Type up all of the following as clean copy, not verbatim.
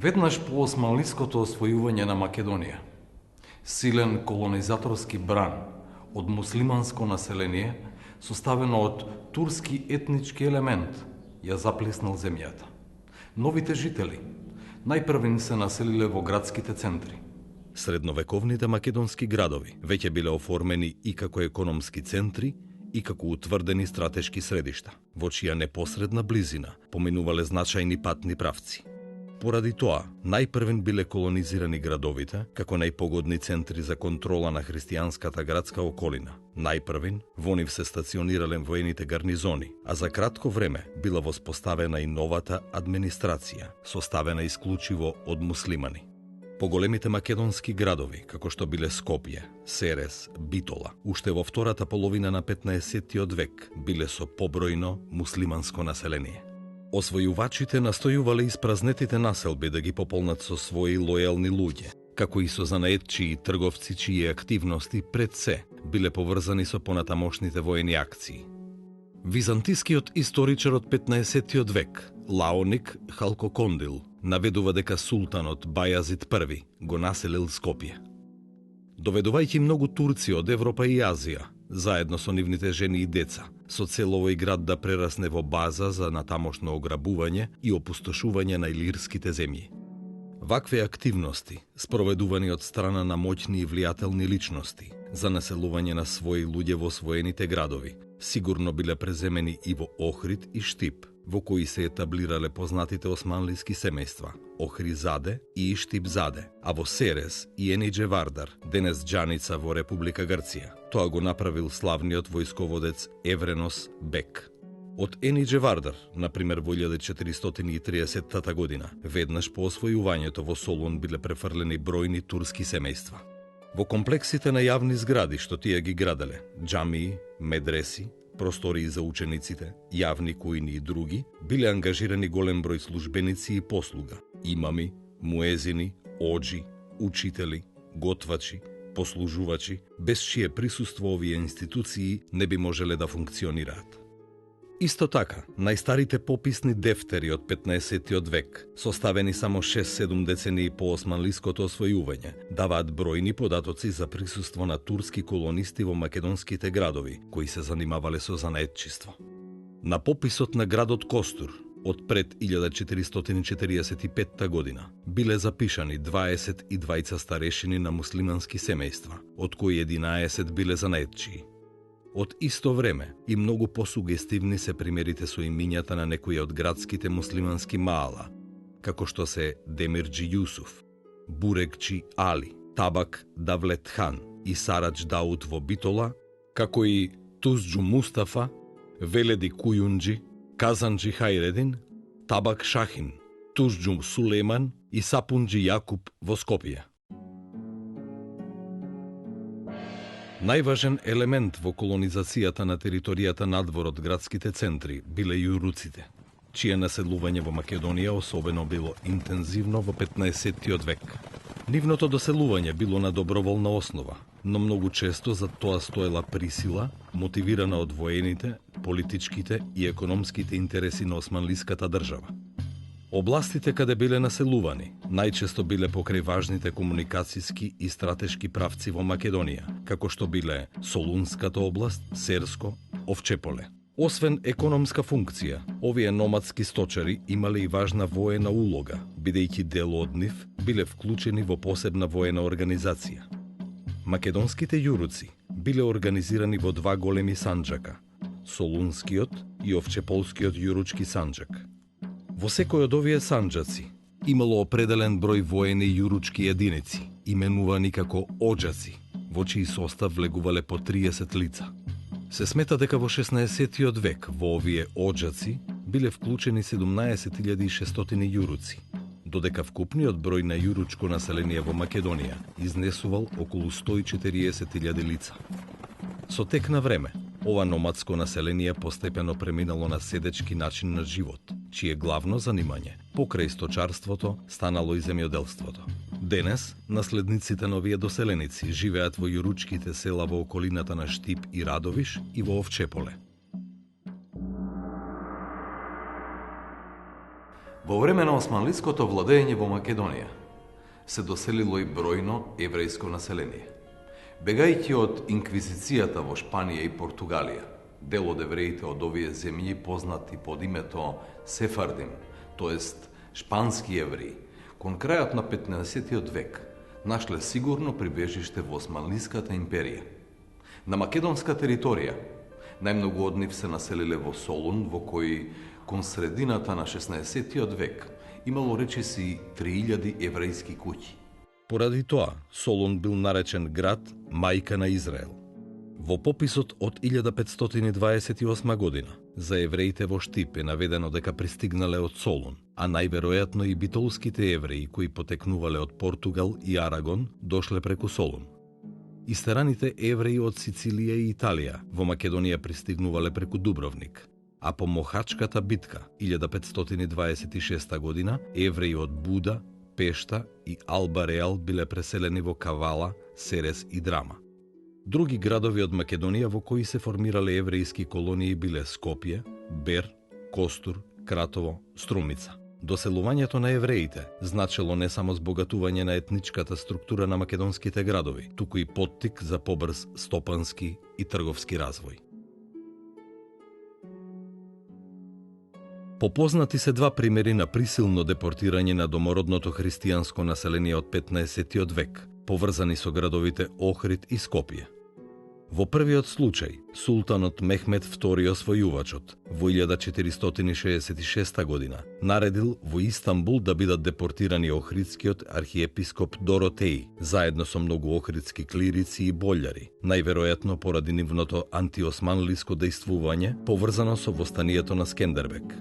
Веднаш по османлиското освојување на Македонија, силен колонизаторски бран од муслиманско население, составено од турски етнички елемент, ја заплеснал земјата. Новите жители најпрвин се населиле во градските центри. Средновековните македонски градови веќе биле оформени и како економски центри и како утврдени стратешки средишта, во чија непосредна близина поминувале значајни патни правци. Поради тоа, најпрвен биле колонизирани градовите како најпогодни центри за контрола на христијанската градска околина. Најпрвен во нив се стационирале воените гарнизони, а за кратко време била воспоставена и новата администрација, составена исклучиво од муслимани. Поголемите македонски градови, како што биле Скопје, Серес, Битола, уште во втората половина на 15-тиот век биле со побројно муслиманско население. Освојувачите настојувале испразнетите населби да ги пополнат со своји лојални луѓе, како и со занаетчии и трговци чии активности пред се биле поврзани со понатамошните воени акции. Византискиот историчар од 15-тиот век, Лаоник Халкокондил, наведува дека султанот Бајазид I го населил Скопје. Доведувајќи многу турци од Европа и Азија, заедно со нивните жени и деца, со цел овој град да прерасне во база за натамошно ограбување и опустошување на илирските земји. Вакви активности, спроведувани од страна на моќни и влијателни личности за населување на своји луѓе во освоените градови, сигурно биле преземени и во Охрид и Штип, во кои се етаблирале познатите османлиски семејства Охризаде и Иштипзаде, а во Серес и Енидже Вардар, денес Џаница во Република Грција. Тоа го направил славниот војсководец Евренос Бек. Од Енидже Вардар, например во 1430 година, веднаш по освојувањето во Солун биле префрлени бројни турски семејства. Во комплексите на јавни згради што тие ги граделе, џамии, медреси, простории за учениците, јавни кујни и други, биле ангажирани голем број службеници и послуга, имами, муезини, оџи, учители, готвачи, послужувачи, без чие присуство овие институции не би можеле да функционираат. Исто така, најстарите пописни дефтери од 15-тиот век, составени само 6-7 децении по османлиското освојување, даваат бројни податоци за присуство на турски колонисти во македонските градови, кои се занимавале со занаетчиство. На пописот на градот Костур, од пред 1445 година, биле запишани 22 старешини на муслимански семејства, од кои 11 биле занаетчии. Од исто време и многу посугестивни се примерите со имињата на некои од градските муслимански маала, како што се Демирџи Јусуф, Бурекчи Али, Табак Давлет Хан и Сарадж Дауд во Битола, како и Тузџу Мустафа, Веледи Кујунџи, Казанџи Хајредин, Табак Шахин, Тузџу Сулеман и Сапунџи Јакуп во Скопје. Најважен елемент во колонизацијата на територијата надвор од градските центри биле јуруците, чие населување во Македонија особено било интензивно во 15-тиот век. Нивното доселување било на доброволна основа, но многу често за тоа стоела присила, мотивирана од воените, политичките и економските интереси на османлиската држава. Областите каде биле населувани најчесто биле покрај важните комуникацијски и стратешки правци во Македонија, како што биле Солунската област, Серско, Овчеполе. Освен економска функција, овие номадски сточари имале и важна воена улога, бидејќи дел од нив биле вклучени во посебна воена организација. Македонските јуруци биле организирани во два големи санџака, Солунскиот и Овчеполскиот јуручки санџак. Во секој од овие санџаци имало определен број воени јуручки единици, именувани како оџаци, во чиј состав влегувале по 30 лица. Се смета дека во 16-тиот век во овие оџаци биле вклучени 17.600 јуруци, додека вкупниот број на јуручко население во Македонија изнесувал околу 140.000 лица. Со тек на време, ова номадско население постепено преминало на седечки начин на живот, чие главно занимање, покрај сточарството, станало и земјоделството. Денес, наследниците на овие доселеници живеат во јуручките села во околината на Штип и Радовиш и во Овчеполе. Во време на османлиското владење во Македонија се доселило и бројно еврејско население. Бегајќи од инквизицијата во Шпанија и Португалија, дел од евреите од овие земји познати под името Сефардим, тоест шпански евреи, кон крајот на 15 век нашле сигурно прибежиште во Османлиската империја. На македонска територија најмногу од нив се населиле во Солун, во кој кон средината на 16 век имало речиси 3000 еврејски куќи. Поради тоа, Солун бил наречен град мајка на Израел. Во пописот од 1528 година за евреите во Штип е наведено дека пристигнале од Солун, а најверојатно и битолските евреи кои потекнувале од Португал и Арагон дошле преку Солун. Истераните евреи од Сицилија и Италија во Македонија пристигнувале преку Дубровник, а по Мохачката битка 1526 година евреи од Буда, Пешта и Алба Реал биле преселени во Кавала, Серес и Драма. Други градови од Македонија во кои се формирале еврејски колонии биле Скопје, Бер, Костур, Кратово, Струмица. Доселувањето на евреите значело не само збогатување на етничката структура на македонските градови, туку и поттик за побрз стопански и трговски развој. Попознати се два примери на присилно депортирање на домородното христијанско население од 15 век, поврзани со градовите Охрид и Скопје. Во првиот случај, султанот Мехмед II освојувачот во 1466 година наредил во Истанбул да бидат депортирани охридскиот архиепископ Доротеј, заедно со многу охридски клирици и болјари, најверојатно поради нивното антиосманлиско дејствување поврзано со востанието на Скендербек.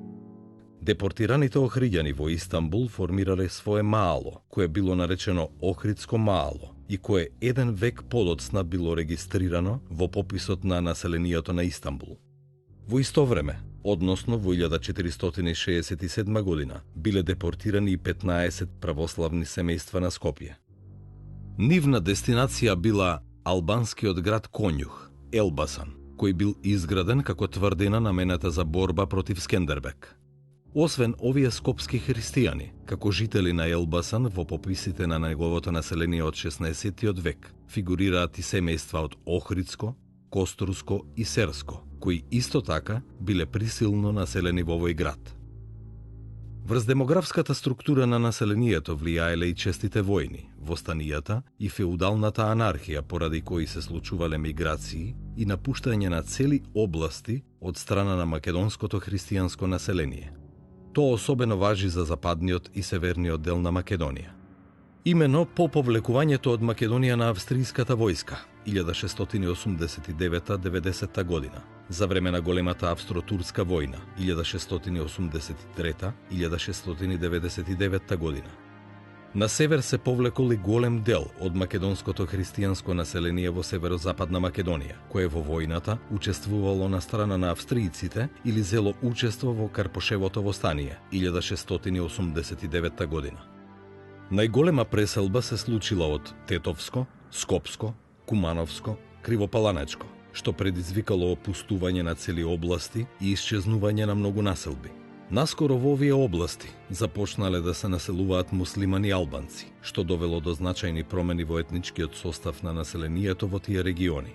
Депортираните охриѓани во Истанбул формирале свое маало, кое било наречено Охридско маало и кое еден век подоцна било регистрирано во пописот на населението на Истанбул. Во исто време, односно во 1467 година, биле депортирани и 15 православни семејства на Скопје. Нивна дестинација била албанскиот град Конјух, Елбасан, кој бил изграден како тврдина намената за борба против Скендербек. Освен овие скопски христијани, како жители на Елбасан во пописите на неговото население од 16 век, фигурираат и семејства од Охридско, Костурско и Серско, кои исто така биле присилно населени во овој град. Врз демографската структура на населението влијаеле и честите војни, востанијата и феудалната анархија поради кои се случувале миграции и напуштање на цели области од страна на македонското христијанско население. Тоа особено важи за западниот и северниот дел на Македонија. Имено по повлекувањето од Македонија на австријската војска 1689-90 година, за време на големата австро-турска војна 1683-1699 година. На север се повлекол и голем дел од македонското христијанско население во северозападна Македонија, кое во војната учествувало на страна на австријците или зело учество во Карпошевото востание 1689 година. Најголема преселба се случила од Тетовско, Скопско, Кумановско, Кривопаланечко, што предизвикало опустување на цели области и исчезнување на многу населби. Наскоро во овие области започнале да се населуваат муслимани албанци, што довело до значајни промени во етничкиот состав на населението во тие региони.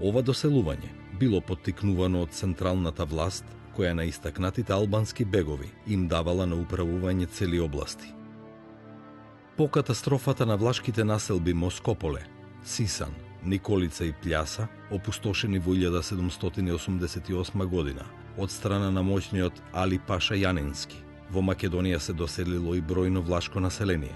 Ова доселување било поттикнувано од централната власт, која на истакнатите албански бегови им давала на управување цели области. По катастрофата на влашките населби Москополе, Сисан, Николица и Пљаса, опустошени во 1788 година, од страна на моќниот Али Паша Јанински, во Македонија се доселило и бројно влашко население.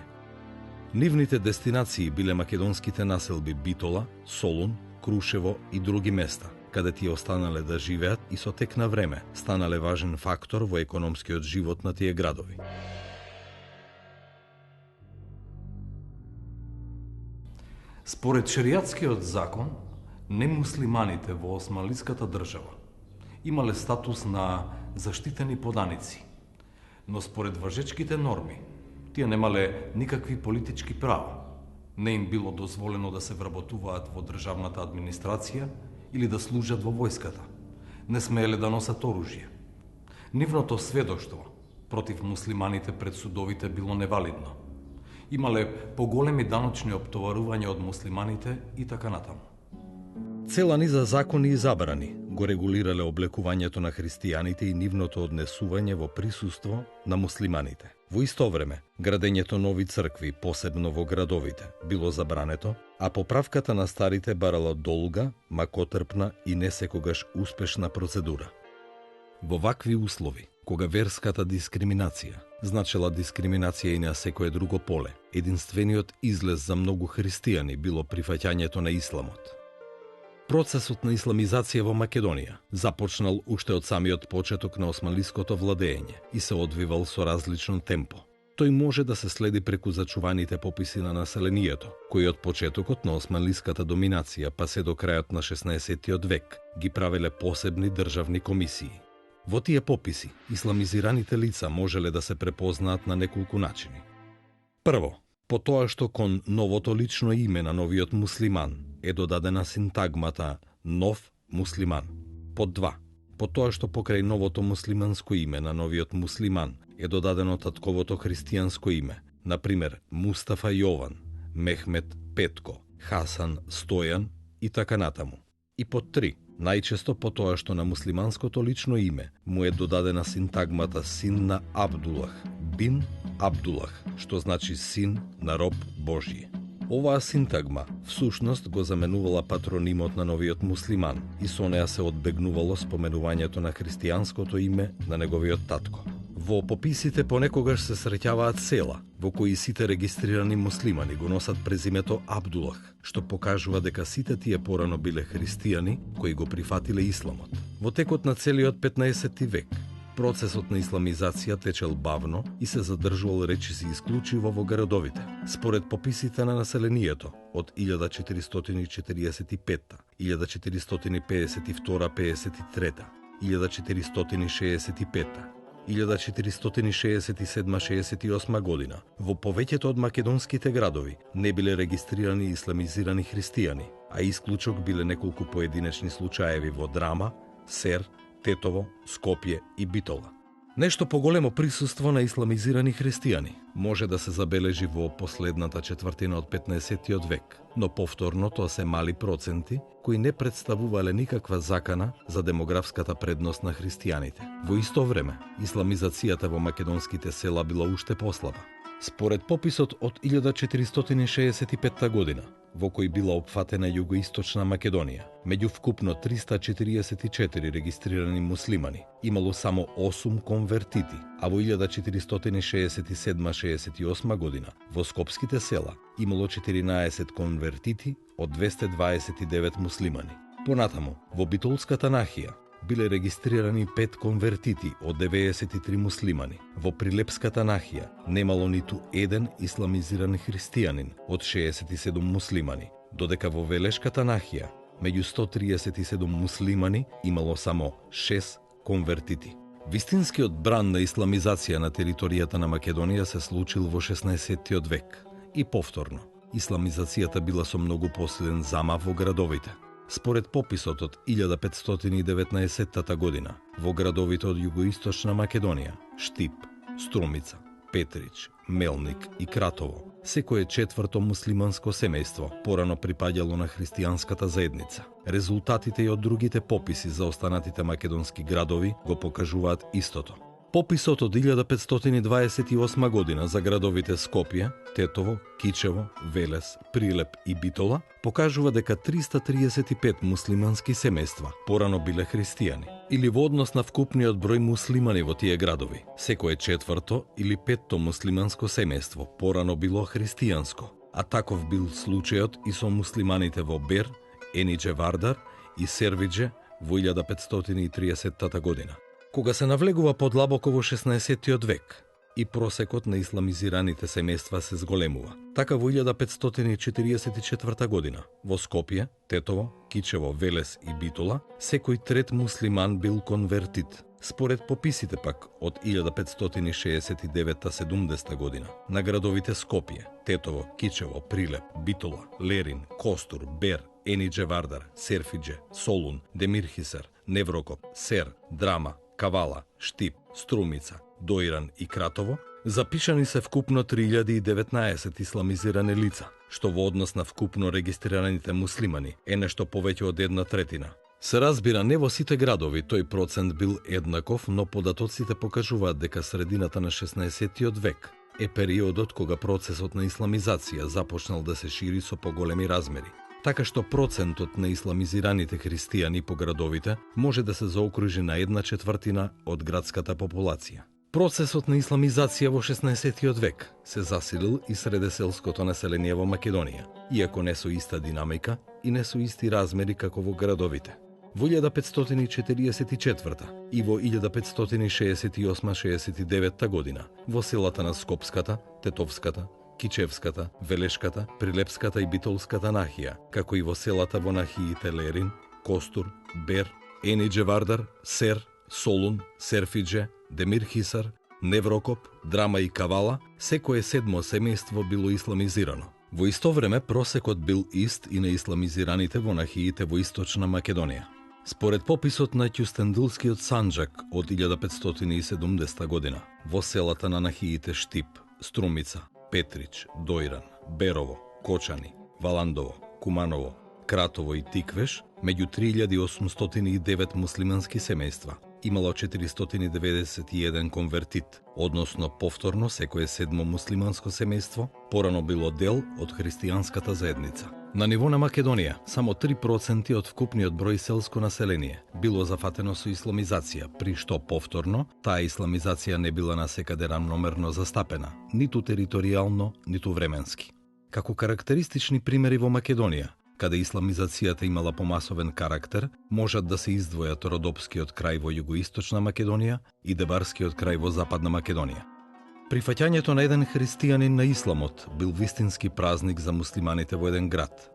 Нивните дестинации биле македонските населби Битола, Солун, Крушево и други места, каде тие останале да живеат и со тек на време станале важен фактор во економскиот живот на тие градови. Според шеријатскиот закон, немуслиманите во османлиската држава имале статус на заштитени поданици, но според важечките норми, тие немале никакви политички права. Не им било дозволено да се вработуваат во државната администрација или да служат во војската. Не смееле да носат оружје. Нивното сведоштво против муслиманите пред судовите било невалидно. Имале поголеми даночни оптоварувања од муслиманите и така натаму. Цела низа закони и забрани го регулирале облекувањето на христијаните и нивното однесување во присуство на муслиманите. Во исто време, градењето нови цркви, посебно во градовите, било забрането, а поправката на старите барала долга, макотрпна и не секогаш успешна процедура. Во вакви услови, кога верската дискриминација значела дискриминација и на секое друго поле, единствениот излез за многу христијани било прифаќањето на исламот. Процесот на исламизација во Македонија започнал уште од самиот почеток на османлиското владење и се одвивал со различно темпо. Тој може да се следи преку зачуваните пописи на населението, кои од почетокот на османлиската доминација па се до крајот на 16-тиот век ги правеле посебни државни комисии. Во тие пописи, исламизираните лица можеле да се препознаат на неколку начини. Прво, по тоа што кон новото лично име на новиот муслиман е додадена синтагмата «нов муслиман». Под два, по тоа што покрај новото муслиманско име на новиот муслиман е додадено татковото христијанско име, например Мустафа Јован, Мехмет Петко, Хасан Стојан и така натаму. И под три, најчесто по тоа што на муслиманското лично име му е додадена синтагмата син на Абдулах, бин Абдулах, што значи син на роб Божји. Оваа синтагма всушност го заменувала патронимот на новиот муслиман и со неа се одбегнувало споменувањето на христијанското име на неговиот татко. Во пописите понекогаш се среќаваат села, во кои сите регистрирани муслимани го носат презимето Абдулах, што покажува дека сите тие порано биле христијани кои го прифатиле исламот. Во текот на целиот 15 век, процесот на исламизација течел бавно и се задржувал речиси исклучиво во градовите. Според пописите на населението од 1445, 1452-53, 1465, 1467-68 година, во повеќето од македонските градови не биле регистрирани исламизирани христијани, а исклучок биле неколку поединечни случаеви во Драма, Сер, Тетово, Скопје и Битола. Нешто поголемо присуство на исламизирани христијани може да се забележи во последната четвртина од 15-тиот век, но повторно тоа се мали проценти кои не представувале никаква закана за демографската предност на христијаните. Во исто време, исламизацијата во македонските села била уште послаба. Според пописот од 1465 година, во кој била опфатена југоисточна Македонија, меѓу вкупно 344 регистрирани муслимани, имало само 8 конвертити, а во 1467-68 година во скопските села имало 14 конвертити од 229 муслимани. Понатаму, во Битолската нахија биле регистрирани 5 конвертити од 93 муслимани. Во Прилепската нахија немало ниту еден исламизиран христијанин од 67 муслимани, додека во Велешката нахија меѓу 137 муслимани имало само 6 конвертити. Вистинскиот бран на исламизација на територијата на Македонија се случил во 16-тиот век и повторно. Исламизацијата била со многу посилен замав во градовите. Според пописот од 1519 година, во градовите од југоисточна Македонија, Штип, Струмица, Петрич, Мелник и Кратово, секое четврто муслиманско семејство порано припаѓало на христијанската заедница. Резултатите и од другите пописи за останатите македонски градови го покажуваат истото. Пописот од 1528 година за градовите Скопје, Тетово, Кичево, Велес, Прилеп и Битола покажува дека 335 муслимански семејства порано биле христијани, или во однос на вкупниот број муслимани во тие градови. Секое четврто или петто муслиманско семејство порано било христијанско, а таков бил случајот и со муслиманите во Бер, Енидже Вардар и Сервидже во 1530 година. Кога се навлегува подлабоко во 16-тиот век и просекот на исламизираните семејства се зголемува. Така во 1544 година во Скопје, Тетово, Кичево, Велес и Битола секој трет муслиман бил конвертит. Според пописите пак од 1569-70 година на градовите Скопје, Тетово, Кичево, Прилеп, Битола, Лерин, Костур, Бер, Енидже Вардар, Серфидже, Солун, Демирхисар, Неврокоп, Сер, Драма, Кавала, Штип, Струмица, Доиран и Кратово, запишани се вкупно 3019 исламизирани лица, што во однос на вкупно регистрираните муслимани е нешто повеќе од 1/3. Се разбира, не во сите градови тој процент бил еднаков, но податоците покажуваат дека средината на 16-тиот век е периодот кога процесот на исламизација започнал да се шири со поголеми размери. Така што процентот на исламизираните христијани по градовите може да се заокружи на 1/4 од градската популација. Процесот на исламизација во 16-тиот век се засилил и среде селското население во Македонија, иако не со иста динамика и не со исти размери како во градовите. Во 1544 и во 1568-69 година во селата на Скопската, Тетовската, Кичевската, Велешката, Прилепската и Битолската нахија, како и во селата во нахиите Лерин, Костур, Бер, Енидже Вардар, Сер, Солун, Серфидже, Демир Хисар, Неврокоп, Драма и Кавала, секое седмо семејство било исламизирано. Во исто време просекот бил ист и на исламизираните во нахиите во Источна Македонија. Според пописот на Ќустендилскиот Санџак од 1570 година, во селата на нахиите Штип, Струмица, Петрич, Дојран, Берово, Кочани, Валандово, Куманово, Кратово и Тиквеш, меѓу 3809 муслимански семејства, имало 491 конвертит, односно повторно секое седмо муслиманско семејство порано било дел од христијанската заедница. На ниво на Македонија, само 3% од вкупниот број селско население било зафатено со исламизација, при што повторно таа исламизација не била насекаде рамномерно застапена, ниту територијално, ниту временски. Како карактеристични примери во Македонија, каде исламизацијата имала помасовен карактер, можат да се издвојат Родопскиот крај во југоисточна Македонија и Дебарскиот крај во западна Македонија. Прифаќањето на еден христијанин на исламот бил вистински празник за муслиманите во еден град.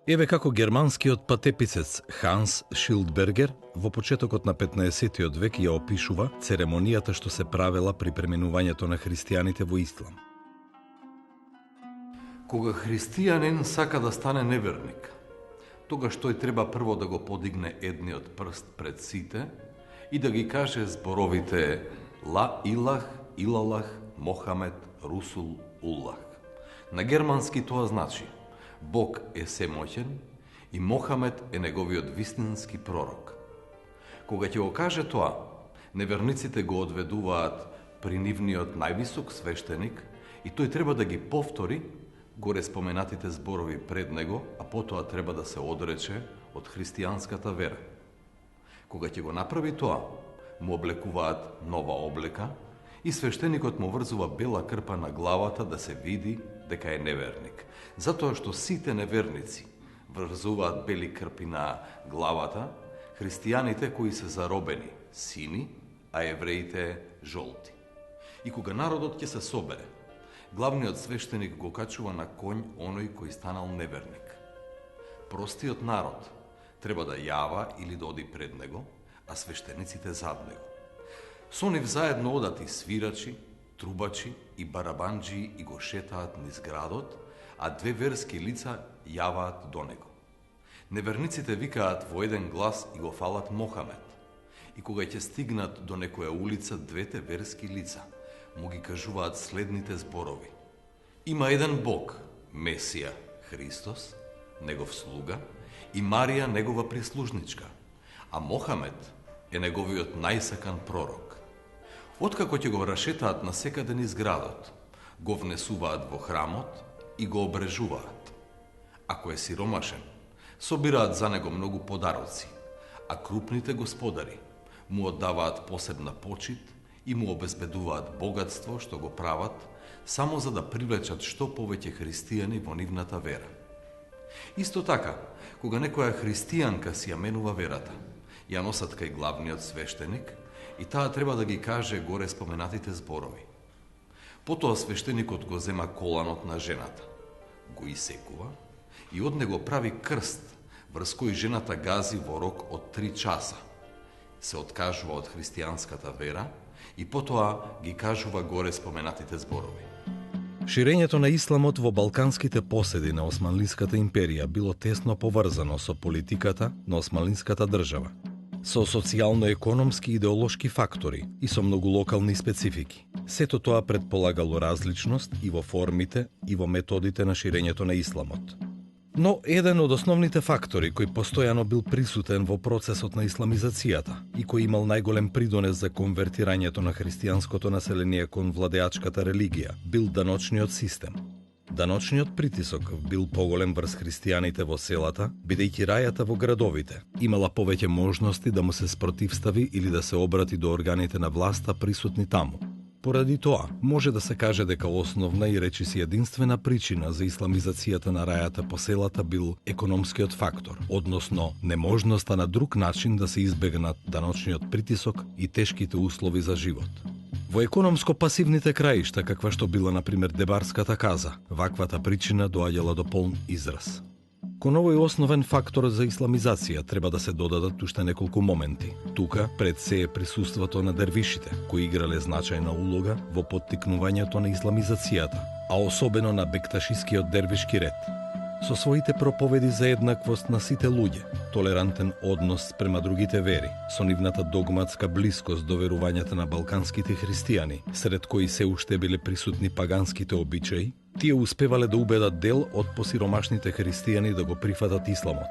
Еве како германскиот патеписец Ханс Шилдбергер во почетокот на 15-тиот век ја опишува церемонијата што се правела при преминувањето на христијаните во ислам. Кога христијанин сака да стане неверник, тогаш тој треба прво да го подигне едниот прст пред сите и да ги каже зборовите Ла Илах, Илалах, Мохамед, Русул, Уллах. На германски тоа значи Бог е семоќен и Мохамед е неговиот вистински пророк. Кога ќе го каже тоа, неверниците го одведуваат при нивниот највисок свештеник и тој треба да ги повтори горе споменатите зборови пред него, а потоа треба да се одрече од христијанската вера. Кога ќе го направи тоа, му облекуваат нова облека и свештеникот му врзува бела крпа на главата да се види дека е неверник. Затоа што сите неверници врзуваат бели крпи на главата, христијаните кои се заробени сини, а евреите жолти. И кога народот ќе се собере, главниот свештеник го качува на конј оној кој станал неверник. Простиот народ треба да јава или да оди пред него, а свештениците зад него. Со нив заедно одат и свирачи, трубачи и барабанџи и го шетаат низ градот, а две верски лица јаваат до него. Неверниците викаат во еден глас и го фалат Мохамед. И кога ќе стигнат до некоја улица, двете верски лица му ги кажуваат следните зборови. Има еден Бог, Месија, Христос, негов слуга, и Марија, негова прислужничка, а Мохамед е неговиот најсакан пророк. Откако ќе го рашетаат на секаде низ градот, го внесуваат во храмот и го обрежуваат. Ако е сиромашен, собираат за него многу подароци, а крупните господари му оддаваат посебна почит и му обезбедуваат богатство што го прават само за да привлечат што повеќе христијани во нивната вера. Исто така, кога некоја христијанка си ја менува верата, ја носат кај главниот свештеник и таа треба да ги каже горе споменатите зборови. Потоа свештеникот го зема коланот на жената, го исекува и од него прави крст, врз кој жената гази во рок од 3 часа. Се откажува од христијанската вера и потоа ги кажува горе споменатите зборови. Ширењето на исламот во балканските поседи на Османлиската империја било тесно поврзано со политиката на Османлиската држава. со социјално-економски и идеолошки фактори и со многу локални специфики. Сето тоа предполагало различност и во формите и во методите на ширењето на исламот. Но еден од основните фактори кој постојано бил присутен во процесот на исламизацијата и кој имал најголем придонес за конвертирањето на христијанското население кон владеачката религија бил даночниот систем. Даночниот притисок бил поголем врз христијаните во селата, бидејќи рајата во градовите имала повеќе можности да му се спротивстави или да се обрати до органите на власта присутни таму. Поради тоа, може да се каже дека основна и речиси единствена причина за исламизацијата на рајата по селата бил економскиот фактор, односно неможноста на друг начин да се избегнат даночниот притисок и тешките услови за живот. Во економско-пасивните краишта, каква што била, например, Дебарската каза, ваквата причина доаѓала до полн израз. Кон овој основен фактор за исламизација треба да се додадат уште неколку моменти. Тука пред се е присуството на дервишите, кои играле значајна улога во поттикнувањето на исламизацијата, а особено на бекташискиот дервишки ред. Со своите проповеди за еднаквост на сите луѓе, толерантен однос спрема другите вери, со нивната догматска блискост до верувањата на балканските христијани, сред кои се уште биле присутни паганските обичаи, тие успевале да убедат дел од посиромашните христијани да го прифатат исламот.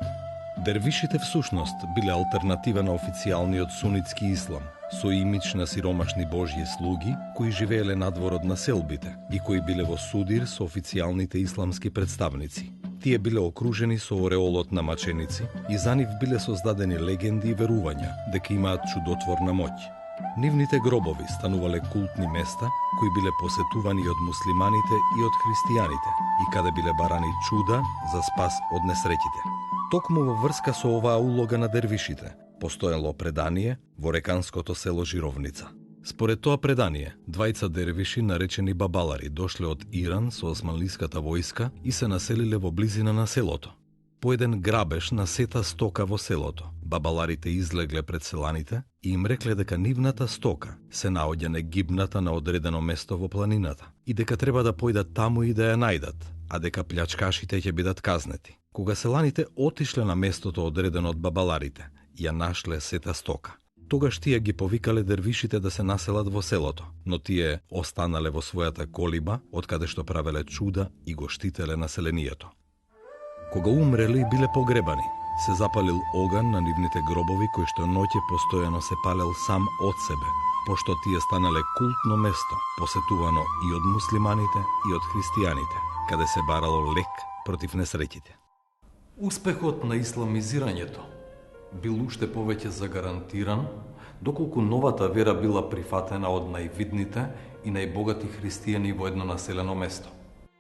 Дервишите всушност биле алтернатива на официјалниот сунитски ислам, со имидж на сиромашни божји слуги кои живееле надвор од населбите и кои биле во судир со официјалните исламски представници. Тие биле окружени со ореолот на маченици и за нив биле создадени легенди и верувања дека имаат чудотворна моќ. Нивните гробови станувале култни места кои биле посетувани од муслиманите и од христијаните и каде биле барани чуда за спас од несреќите. Токму во врска со оваа улога на дервишите постоело предание во реканското село Жировница. Според тоа предание, двајца дервиши наречени бабалари дошле од Иран со османлиската војска и се населиле во близина на селото. По еден грабеж на сета стока во селото, бабаларите излегле пред селаните и им рекле дека нивната стока се наоѓа негибната на одредено место во планината и дека треба да појдат таму и да ја најдат, а дека плячкашите ќе бидат казнети. Кога селаните отишле на местото одредено од бабаларите, ја нашле сета стока. Тогаш тие ги повикале дервишите да се населат во селото, но тие останале во својата колиба, од каде што правеле чуда и го штителе населението. Кога умрели и биле погребани, се запалил оган на нивните гробови кој што ноќе постојано се палел сам од себе, пошто тие станале култно место, посетувано и од муслиманите и од христијаните, каде се барало лек против несреќите. Успехот на исламизирањето бил уште повеќе загарантиран, доколку новата вера била прифатена од највидните и најбогати христијани во едно населено место.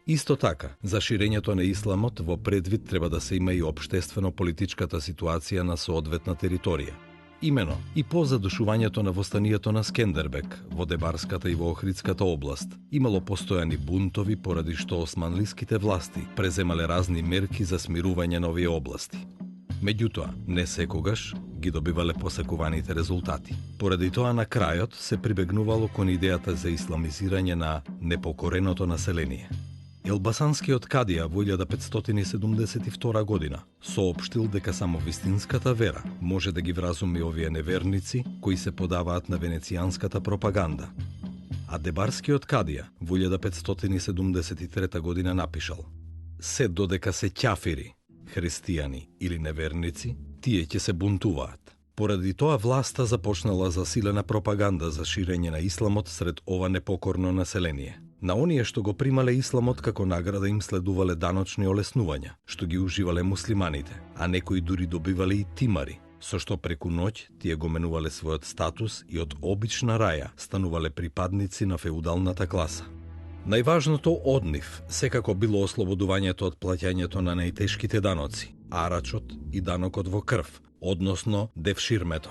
Исто така, за ширењето на исламот во предвид треба да се има и општествено-политичката ситуација на соодветна територија. Имено, и по задушувањето на востанието на Скендербек во Дебарската и во Охридската област, имало постојани бунтови поради што османлиските власти преземале разни мерки за смирување на овие области. Меѓутоа, не секогаш ги добивале посекуваните резултати. Поради тоа на крајот се прибегнувало кон идејата за исламизирање на непокореното население. Елбасанскиот кадија во 1572 година соопштил дека само вистинската вера може да ги вразуми овие неверници кои се подаваат на венецијанската пропаганда. А Дебарскиот кадија во 1573 година напишал: се додека се ќафири, христијани или неверници, тие ќе се бунтуваат. Поради тоа власта започнала засилена пропаганда за ширење на исламот сред ова непокорно население. На оние што го примале исламот како награда им следувале даночни олеснувања, што ги уживале муслиманите, а некои дури добивале и тимари, со што преку ноќ тие го менувале својот статус и од обична раја станувале припадници на феудалната класа. Најважното од нив секако било ослободувањето од плаќањето на најтешките даноци, арачот и данокот во крв, односно девширмето.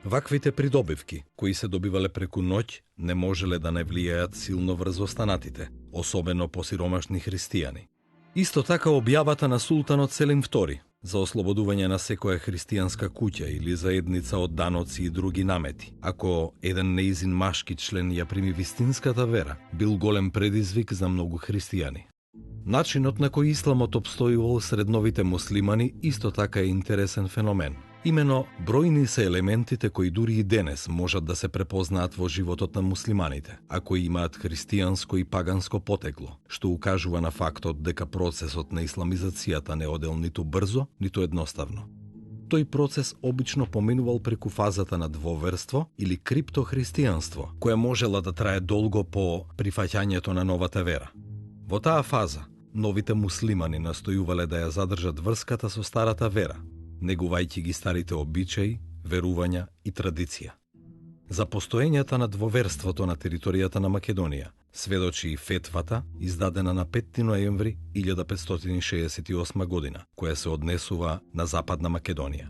Ваквите придобивки, кои се добивале преку ноќ, не можеле да не влијаат силно врз останатите, особено посиромашни христијани. Исто така објавата на султанот Селим II за ослободување на секоја христијанска куќа или заедница од даноци и други намети, ако еден неизин машки член ја прими вистинската вера, бил голем предизвик за многу христијани. Начинот на кој исламот обстојувал сред новите муслимани исто така е интересен феномен. Имено, бројни се елементите кои дури и денес можат да се препознаат во животот на муслиманите, а кои имаат христијанско и паганско потекло, што укажува на фактот дека процесот на исламизацијата не одел ниту брзо, ниту едноставно. Тој процес обично поминувал преку фазата на двоверство или криптохристијанство, која можела да трае долго по прифаќањето на новата вера. Во таа фаза, новите муслимани настојувале да ја задржат врската со старата вера, негувајќи ги старите обичаи, верувања и традиција. За постоењето на двоверството на територијата на Македонија сведочи и фетвата, издадена на 5 ноември 1568 година, која се однесува на Западна Македонија.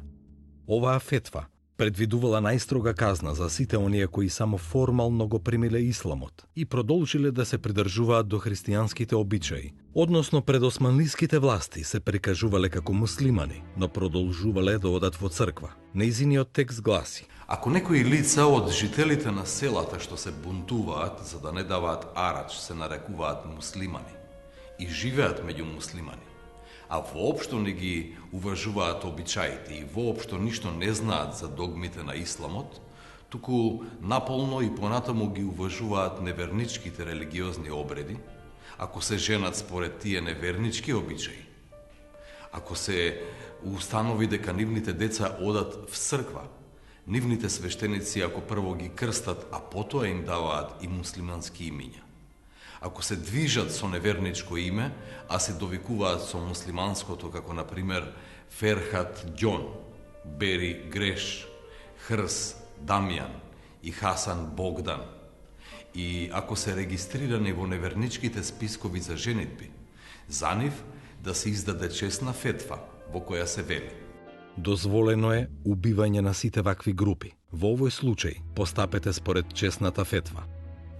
Оваа фетва предвидувала најстрога казна за сите оние кои само формално го примиле исламот и продолжиле да се придржуваат до христијанските обичаи, односно пред османлиските власти се прикажувале како муслимани, но продолжувале да одат во црква. Нејзиниот текст гласи: Ако некои лица од жителите на селата што се бунтуваат за да не даваат арач се нарекуваат муслимани и живеат меѓу муслимани, а воопшто не ги уважуваат обичаите и воопшто ништо не знаат за догмите на исламот, туку наполно и понатаму ги уважуваат неверничките религиозни обреди, ако се женат според тие невернички обичаи, ако се установи дека нивните деца одат в црква, нивните свештеници ако прво ги крстат, а потоа им даваат и муслимански имиња, ако се движат со неверничко име, а се довикуваат со муслиманското, како например Ферхат Ѓон, Бери Греш, Хрс Дамјан и Хасан Богдан, и ако се регистрирани во неверничките спискови за женитби, за нив да се издаде честна фетва во која се вели: дозволено е убивање на сите вакви групи. Во овој случај постапете според честната фетва.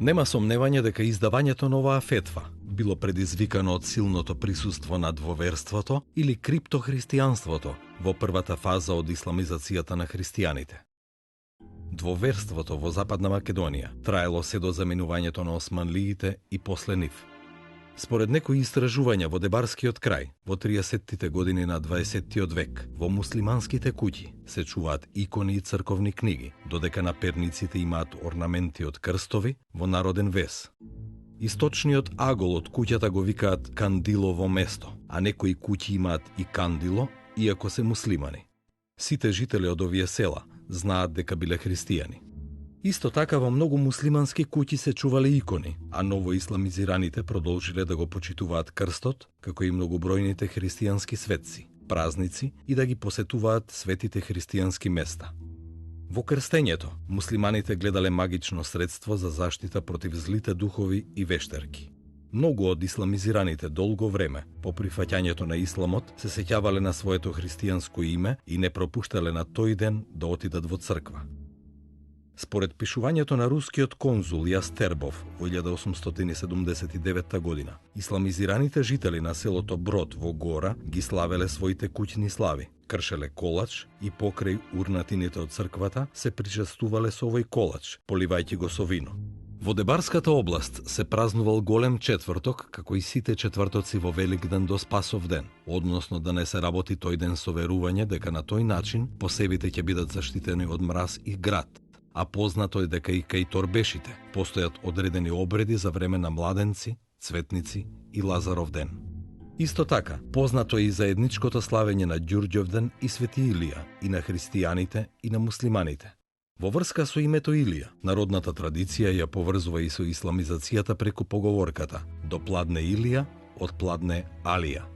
Нема сомневање дека издавањето на оваа фетва било предизвикано од силното присуство на двоверството или криптохристијанството во првата фаза од исламизацијата на христијаните. Двоверството во Западна Македонија траело се до заменувањето на османлиите и после нив. Според некои истражувања во Дебарскиот крај, во 30-тите години на 20-тиот век, во муслиманските куќи се чуваат икони и црковни книги, додека на перниците имаат орнаменти од крстови во народен вес. Источниот агол од куќата го викаат кандилово место, а некои куќи имаат и кандило, иако се муслимани. Сите жители од овие села знаат дека биле христијани. Исто така во многу муслимански куќи се чувале икони, а новоисламизираните продолжиле да го почитуваат крстот, како и многобројните христијански светци, празници и да ги посетуваат светите христијански места. Во крстењето, муслиманите гледале магично средство за заштита против злите духови и вештерки. Многу од исламизираните долго време, по прифаќањето на исламот, се сеќавале на своето христијанско име и не пропуштале на тој ден да отидат во црква. Според пишувањето на рускиот конзул Јастербов во 1879 година, исламизираните жители на селото Брод во Гора ги славеле своите куќни слави, кршеле колач и покрај урнатините од црквата се причестувале со овој колач, поливајќи го со вино. Во Дебарската област се празнувал голем четврток, како и сите четвртоци во Великден до Спасов ден, односно да не се работи тој ден со верување дека на тој начин посебите ќе бидат заштитени од мраз и град, а познато е дека и кај торбешите постојат одредени обреди за време на младенци, цветници и Лазаров ден. Исто така, познато е и заедничкото славење на Ѓурѓовден и Свети Илија и на христијаните и на муслиманите. Во врска со името Илија, народната традиција ја поврзува и со исламизацијата преку поговорката «До пладне Илија, од пладне Алија».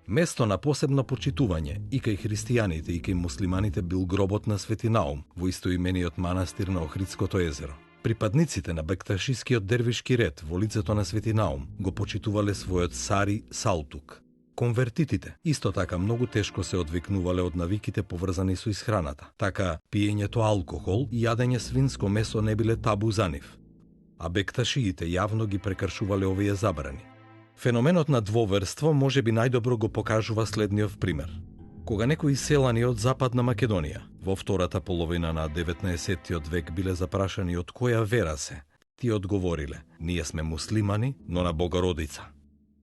Место на посебно почитување и кај христијаните и кај муслиманите бил гробот на Свети Наум во истоимениот манастир на Охридското езеро. Припадниците на бекташискиот дервишки ред во лицето на Свети Наум го почитувале својот Сари Салтук. Конвертитите исто така многу тешко се одвикнувале од навиките поврзани со исхраната. Така, пиењето алкохол и јадење свинско месо не биле табу за нив. А бекташиите јавно ги прекршувале овие забрани. Феноменот на двоверство може би најдобро го покажува следниот пример. Кога некои селани од Западна Македонија во втората половина на 19-тиот век биле запрашани од која вера се, тие одговориле: ние сме муслимани, но на Богородица.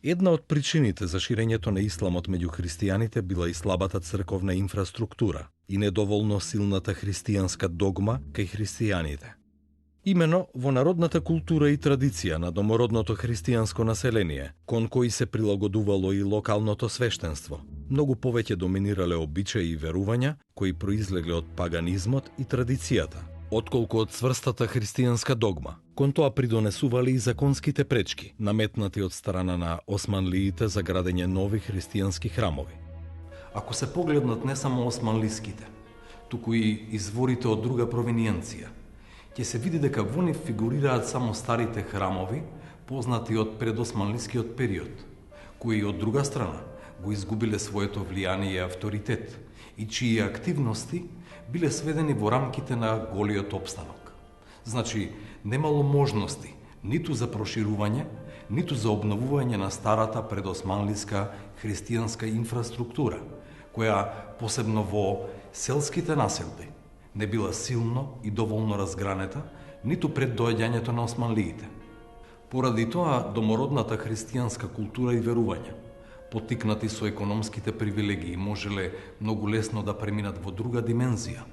Една од причините за ширењето на исламот меѓу христијаните била и слабата црковна инфраструктура, и недоволно силната христијанска догма кај христијаните. Имено во народната култура и традиција на домородното христијанско население, кон кои се прилагодувало и локалното свештенство, многу повеќе доминирале обичаи и верувања кои произлегле од паганизмот и традицијата, отколку од цврстата христијанска догма. Кон тоа придонесувале и законските пречки, наметнати од страна на османлиите за градење нови христијански храмови. Ако се погледнат не само османлиските, туку и изворите од друга провиниенција, ќе се види дека во нив фигурираат само старите храмови, познати од предосманлискиот период, кои од друга страна го изгубиле своето влијание и авторитет и чии активности биле сведени во рамките на голиот опстанок. Значи, немало можности ниту за проширување, ниту за обновување на старата предосманлиска христијанска инфраструктура, која посебно во селските населби не била силно и доволно разгранета, ниту пред доаѓањето на османлиите. Поради тоа, домородната христијанска култура и верувања, поттикнати со економските привилегии, можеле многу лесно да преминат во друга димензија,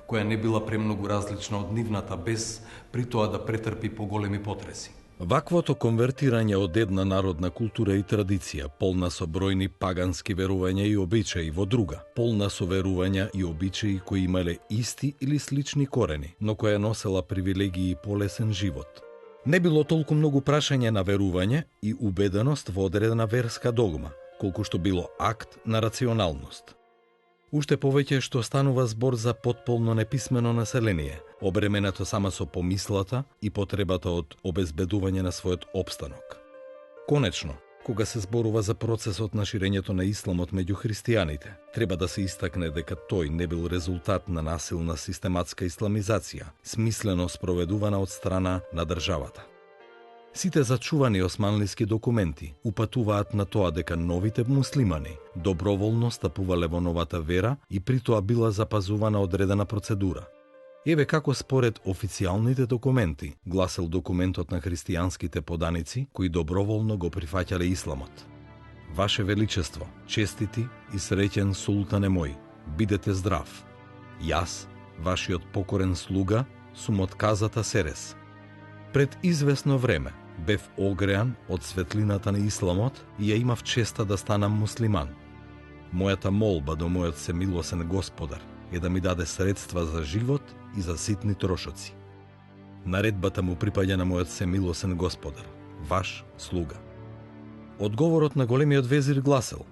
која не била премногу различна од нивната, без при тоа да претрпи поголеми потреси. Ваквото конвертирање од една народна култура и традиција, полна со бројни пагански верувања и обичаи, во друга, полна со верувања и обичаи кои имале исти или слични корени, но која носела привилегии и полесен живот. Не било толку многу прашање на верување и убеденост во одредена верска догма, колку што било акт на рационалност. Уште повеќе што станува збор за потполно неписмено население, обременето само со помислата и потребата од обезбедување на својот опстанок. Конечно, кога се зборува за процесот на ширењето на исламот меѓу христијаните, треба да се истакне дека тој не бил резултат на насилна систематска исламизација, смислено спроведувана од страна на државата. Сите зачувани османлиски документи упатуваат на тоа дека новите муслимани доброволно стапувале во новата вера и при тоа била запазувана одредена процедура. Еве како според официјалните документи гласел документот на христијанските поданици кои доброволно го прифаќале исламот. Ваше Величество, честити и среќен султане мој, бидете здрав. Јас, вашиот покорен слуга, сум од казата Серес. Пред известно време бев огреан од светлината на исламот и ја имав честа да станам муслиман. Мојата молба до мојот семилосен Господар е да ми даде средства за живот и за ситни трошоци. Наредбата му припаѓа на мојот семилосен Господар, ваш слуга. Одговорот на големиот везир гласел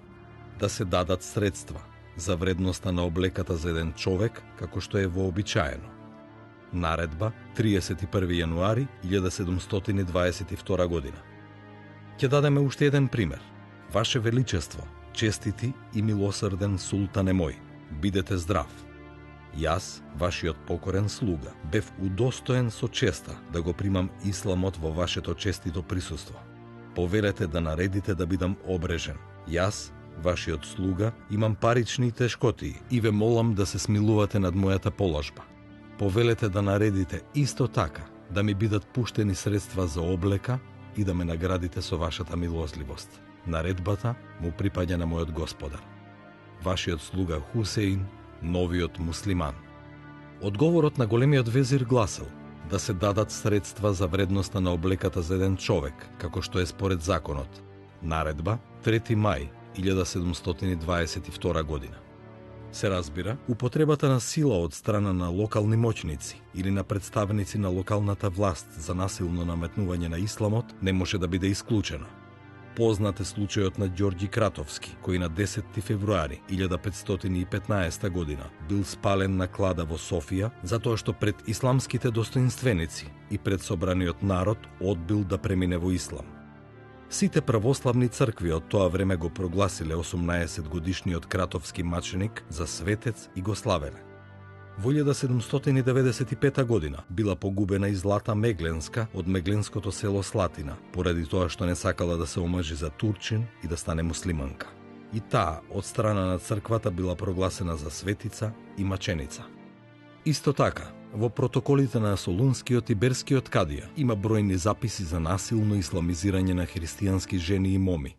да се дадат средства за вредноста на облеката за еден човек, како што е вообичаено. Наредба 31 јануари 1722 година. Ќе дадеме уште еден пример. Ваше Величество, честити и милосрден султане мој, бидете здрав. Јас, вашиот покорен слуга, бев удостоен со честа да го примам исламот во вашето честито присуство. Повелете да наредите да бидам обрежен. Јас, вашиот слуга, имам парични тешкотии и ве молам да се смилувате над мојата положба. Повелете да наредите исто така да ми бидат пуштени средства за облека и да ме наградите со вашата милозливост. Наредбата му припаѓа на мојот Господар. Вашиот слуга Хусеин, новиот муслиман. Одговорот на големиот везир гласел да се дадат средства за вредноста на облеката за еден човек, како што е според законот. Наредба 3 мај 1722 година. Се разбира, употребата на сила од страна на локални моќници или на представници на локалната власт за насилно наметнување на исламот не може да биде исклучена. Познат е случајот на Ѓорѓи Кратовски, кој на 10 февруари 1515 година бил спален на клада во Софија затоа што пред исламските достоинственици и пред собраниот народ одбил да премине во ислам. Сите православни цркви од тоа време го прогласиле 18 годишниот Кратовски маченик за светец и го славеле. Во 1795 година била погубена и Злата Мегленска од мегленското село Слатина, поради тоа што не сакала да се омажи за турчин и да стане муслиманка. И таа од страна на црквата била прогласена за светица и маченица. Исто така, во протоколите на Солунскиот и Берскиот кадија има бројни записи за насилно исламизирање на христијански жени и моми.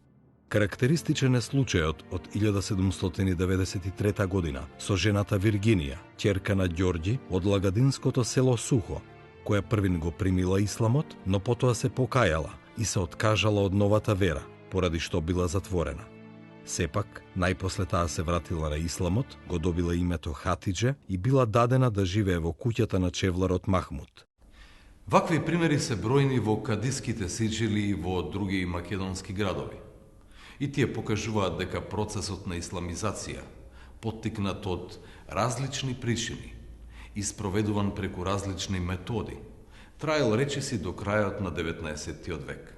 Карактеристичен е случајот од 1793 година со жената Виргинија, ќерка на Ѓорѓи од лагадинското село Сухо, која првин го примила исламот, но потоа се покајала и се откажала од новата вера, поради што била затворена. Сепак, најпосле таа се вратила на исламот, го добила името Хатидже и била дадена да живее во куќата на чевларот Махмуд. Вакви примери се бројни во кадиските сиџили и во други македонски градови. И тие покажуваат дека процесот на исламизација, поттикнат од различни причини и спроведуван преку различни методи, траел речиси до крајот на 19. век.